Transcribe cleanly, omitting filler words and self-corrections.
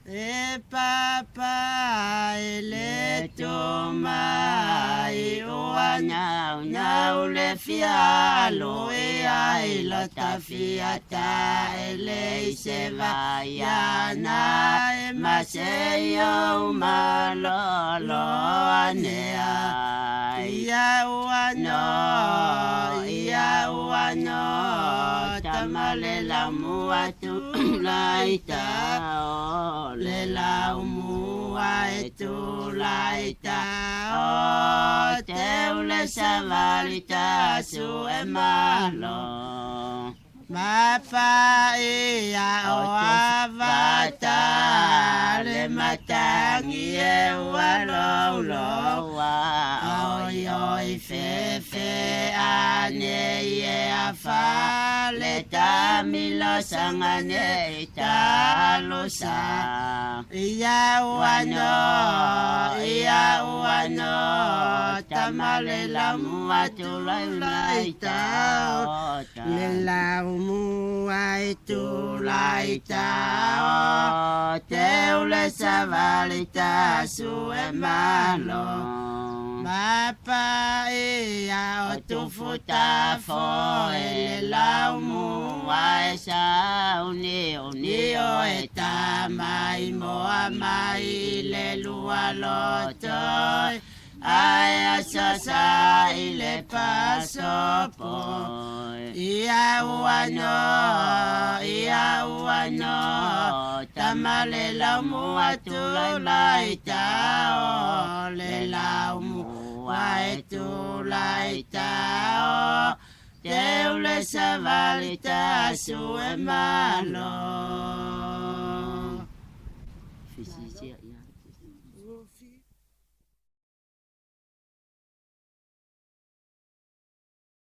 E papa e le tomai ua nyau le fialo e ai la tafiata e le se vaiana e maseo malolo anea ia ua no tamale la muatu laita le lau mua e tu laita o te ule savalita su e malo mapa ia o avata le matangi e waloloa oi oi fe ane e afa le tamilo sangane talosa ia uano tamale la muatu laita le lau mua e tu laita te ule savalita su e malo mapa ia o tu futa fo e le lau mua e sa uni o e tamai moa mai le lua lotoi ai asasa i le paso poi ia uano tamale la mua tu laita o le lau mua e tu laita o te ule savalita su e malo.